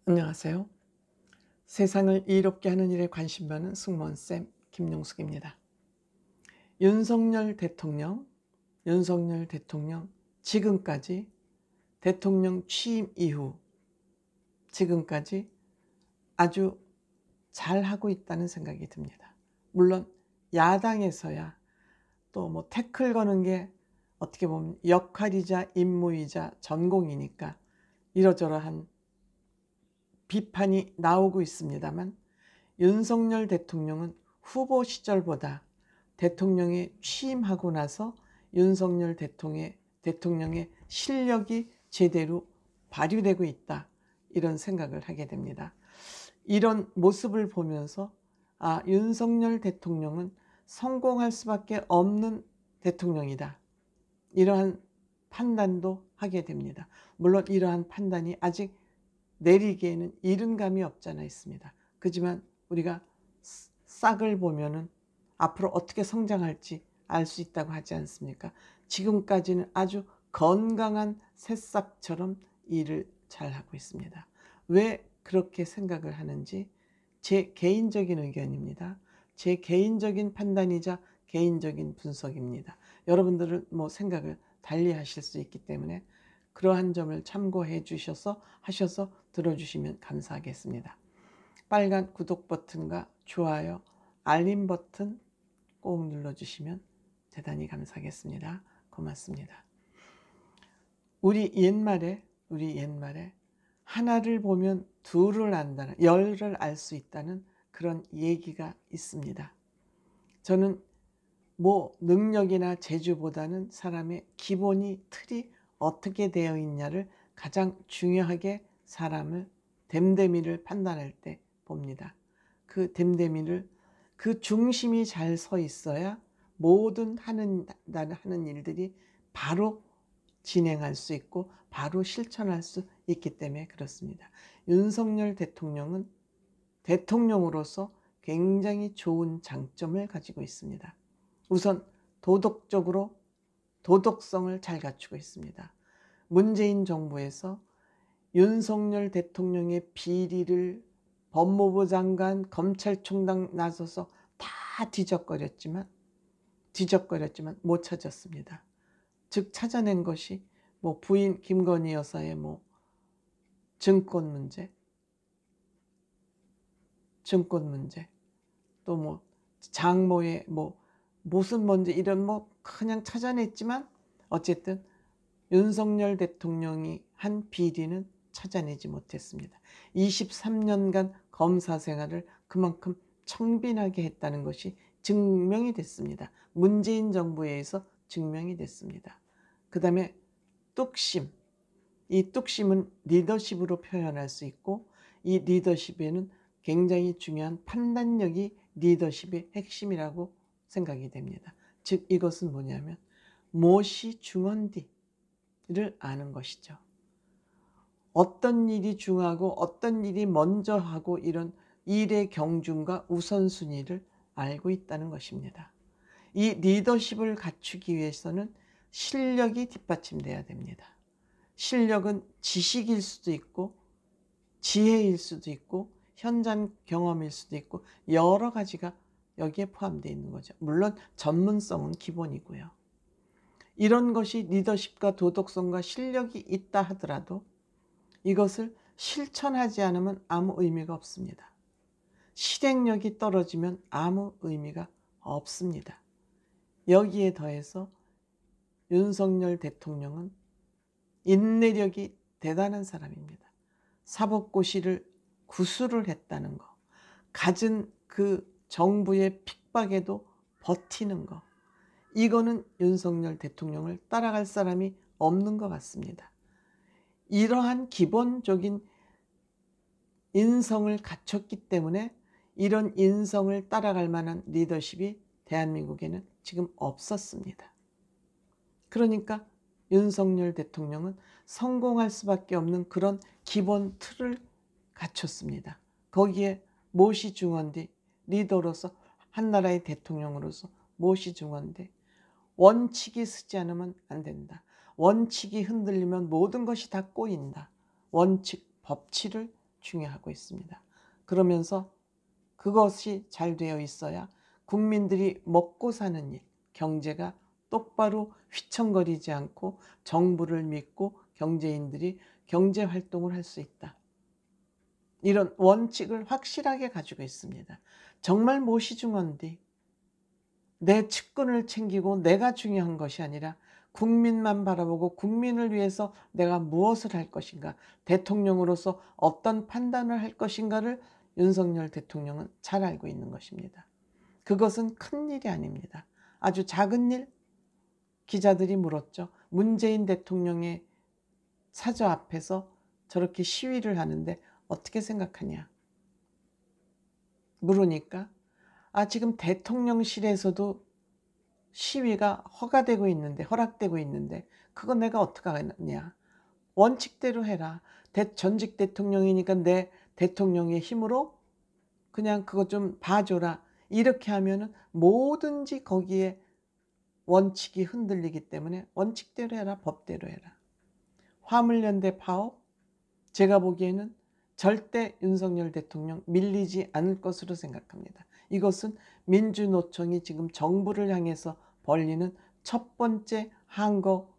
안녕하세요. 세상을 이롭게 하는 일에 관심 많은 승무원쌤 김용숙입니다. 윤석열 대통령 지금까지 대통령 취임 이후 지금까지 아주 잘하고 있다는 생각이 듭니다. 물론 야당에서야 또 뭐 태클 거는 게 어떻게 보면 역할이자 임무이자 전공이니까 이러저러한 비판이 나오고 있습니다만, 윤석열 대통령은 후보 시절보다 대통령에 취임하고 나서 윤석열 대통령의 실력이 제대로 발휘되고 있다, 이런 생각을 하게 됩니다. 이런 모습을 보면서 윤석열 대통령은 성공할 수밖에 없는 대통령이다, 이러한 판단도 하게 됩니다. 물론 이러한 판단이 아직 내리기에는 이른 감이 없잖아 있습니다. 그지만 우리가 싹을 보면은 앞으로 어떻게 성장할지 알 수 있다고 하지 않습니까? 지금까지는 아주 건강한 새싹처럼 일을 잘하고 있습니다. 왜 그렇게 생각을 하는지 제 개인적인 의견입니다. 제 개인적인 판단이자 개인적인 분석입니다. 여러분들은 뭐 생각을 달리 하실 수 있기 때문에 그러한 점을 참고해 주셔서 들어주시면 감사하겠습니다. 빨간 구독 버튼과 좋아요, 알림 버튼 꼭 눌러주시면 대단히 감사하겠습니다. 고맙습니다. 우리 옛말에 하나를 보면 둘을 안다는, 열을 알 수 있다는 그런 얘기가 있습니다. 저는 뭐 능력이나 재주보다는 사람의 기본이, 틀이 어떻게 되어 있냐를 가장 중요하게 사람을 됨됨이를 판단할 때 봅니다. 그 됨됨이를, 그 중심이 잘 서 있어야 모든 하는 일들이 바로 진행할 수 있고 바로 실천할 수 있기 때문에 그렇습니다. 윤석열 대통령은 대통령으로서 굉장히 좋은 장점을 가지고 있습니다. 우선 도덕적으로 도덕성을 잘 갖추고 있습니다. 문재인 정부에서 윤석열 대통령의 비리를 법무부 장관, 검찰총장 나서서 다 뒤적거렸지만 못 찾았습니다. 즉 찾아낸 것이 뭐 부인 김건희 여사의 뭐 증권 문제, 또 뭐 장모의 뭐 무슨 문제, 이런 뭐 그냥 찾아냈지만 어쨌든 윤석열 대통령이 한 비리는 찾아내지 못했습니다. 23년간 검사 생활을 그만큼 청빈하게 했다는 것이 증명이 됐습니다. 문재인 정부에 의해서 증명이 됐습니다. 그 다음에 뚝심, 이 뚝심은 리더십으로 표현할 수 있고, 이 리더십에는 굉장히 중요한 판단력이 리더십의 핵심이라고 생각이 됩니다. 즉 이것은 뭐냐면 무엇이 중헌디를 아는 것이죠. 어떤 일이 중하고 어떤 일이 먼저 하고, 이런 일의 경중과 우선순위를 알고 있다는 것입니다. 이 리더십을 갖추기 위해서는 실력이 뒷받침돼야 됩니다. 실력은 지식일 수도 있고 지혜일 수도 있고 현장 경험일 수도 있고 여러 가지가 여기에 포함되어 있는 거죠. 물론 전문성은 기본이고요. 이런 것이 리더십과 도덕성과 실력이 있다 하더라도 이것을 실천하지 않으면 아무 의미가 없습니다. 실행력이 떨어지면 아무 의미가 없습니다. 여기에 더해서 윤석열 대통령은 인내력이 대단한 사람입니다. 사법고시를 구수를 했다는 거, 갖은 그 정부의 핍박에도 버티는 거, 이거는 윤석열 대통령을 따라갈 사람이 없는 것 같습니다. 이러한 기본적인 인성을 갖췄기 때문에 이런 인성을 따라갈 만한 리더십이 대한민국에는 지금 없었습니다. 그러니까 윤석열 대통령은 성공할 수밖에 없는 그런 기본 틀을 갖췄습니다. 거기에 무엇이 중요한데, 리더로서, 한 나라의 대통령으로서 무엇이 중요한데, 원칙이 서지 않으면 안 된다. 원칙이 흔들리면 모든 것이 다 꼬인다. 원칙, 법치를 중요하고 있습니다. 그러면서 그것이 잘 되어 있어야 국민들이 먹고 사는 일, 경제가 똑바로 휘청거리지 않고 정부를 믿고 경제인들이 경제 활동을 할 수 있다. 이런 원칙을 확실하게 가지고 있습니다. 정말 무엇이 중요한디? 내 측근을 챙기고 내가 중요한 것이 아니라 국민만 바라보고 국민을 위해서 내가 무엇을 할 것인가, 대통령으로서 어떤 판단을 할 것인가를 윤석열 대통령은 잘 알고 있는 것입니다. 그것은 큰 일이 아닙니다. 아주 작은 일. 기자들이 물었죠. 문재인 대통령의 사저 앞에서 저렇게 시위를 하는데 어떻게 생각하냐 물으니까 지금 대통령실에서도 시위가 허가되고 있는데, 허락되고 있는데 그건 내가 어떻게 하느냐. 원칙대로 해라. 전직 대통령이니까 내 대통령의 힘으로 그냥 그거 좀 봐줘라. 이렇게 하면은 뭐든지 거기에 원칙이 흔들리기 때문에 원칙대로 해라. 법대로 해라. 화물연대 파업, 제가 보기에는 절대 윤석열 대통령 밀리지 않을 것으로 생각합니다. 이것은 민주노총이 지금 정부를 향해서 벌리는 첫 번째 항거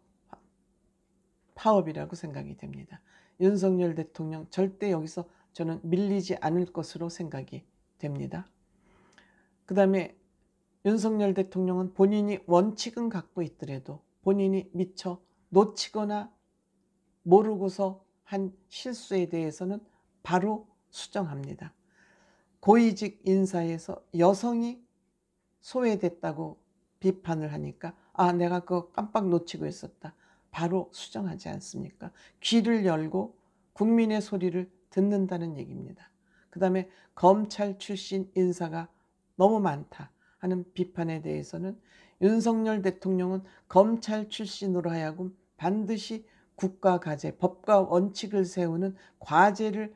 파업이라고 생각이 됩니다. 윤석열 대통령 절대 여기서 저는 밀리지 않을 것으로 생각이 됩니다. 그 다음에 윤석열 대통령은 본인이 원칙은 갖고 있더라도 본인이 미처 놓치거나 모르고서 한 실수에 대해서는 바로 수정합니다. 고위직 인사에서 여성이 소외됐다고 비판을 하니까 내가 그거 깜빡 놓치고 있었다. 바로 수정하지 않습니까? 귀를 열고 국민의 소리를 듣는다는 얘기입니다. 그 다음에 검찰 출신 인사가 너무 많다 하는 비판에 대해서는 윤석열 대통령은 검찰 출신으로 하여금 반드시 국가 과제, 법과 원칙을 세우는 과제를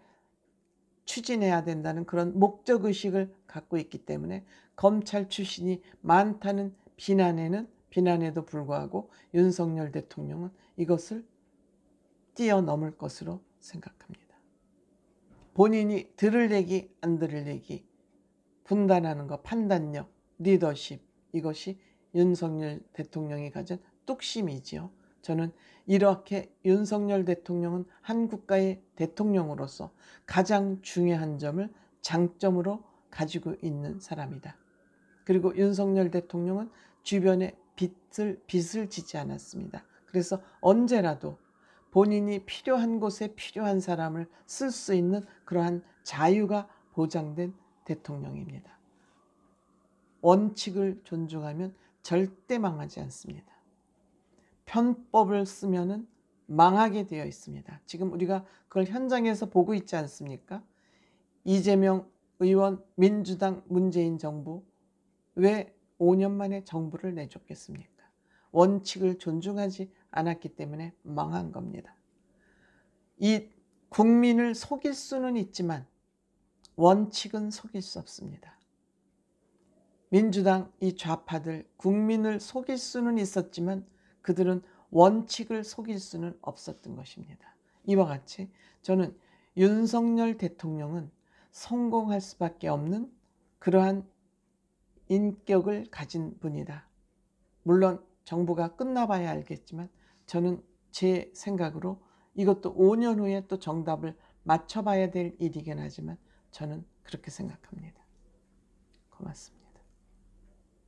추진해야 된다는 그런 목적의식을 갖고 있기 때문에 검찰 출신이 많다는 비난에도 불구하고 윤석열 대통령은 이것을 뛰어넘을 것으로 생각합니다. 본인이 들을 얘기 안 들을 얘기 분단하는 것, 판단력, 리더십, 이것이 윤석열 대통령이 가진 뚝심이지요. 저는 이렇게 윤석열 대통령은 한 국가의 대통령으로서 가장 중요한 점을 장점으로 가지고 있는 사람이다. 그리고 윤석열 대통령은 주변에 빚을 지지 않았습니다. 그래서 언제라도 본인이 필요한 곳에 필요한 사람을 쓸 수 있는 그러한 자유가 보장된 대통령입니다. 원칙을 존중하면 절대 망하지 않습니다. 편법을 쓰면은 망하게 되어 있습니다. 지금 우리가 그걸 현장에서 보고 있지 않습니까? 이재명 의원, 민주당, 문재인 정부 왜 5년 만에 정부를 내줬겠습니까? 원칙을 존중하지 않았기 때문에 망한 겁니다. 이 국민을 속일 수는 있지만 원칙은 속일 수 없습니다. 민주당 이 좌파들 국민을 속일 수는 있었지만 그들은 원칙을 속일 수는 없었던 것입니다. 이와 같이 저는 윤석열 대통령은 성공할 수밖에 없는 그러한 인격을 가진 분이다. 물론 정부가 끝나봐야 알겠지만 저는 제 생각으로 이것도 5년 후에 또 정답을 맞춰봐야 될 일이긴 하지만 저는 그렇게 생각합니다. 고맙습니다.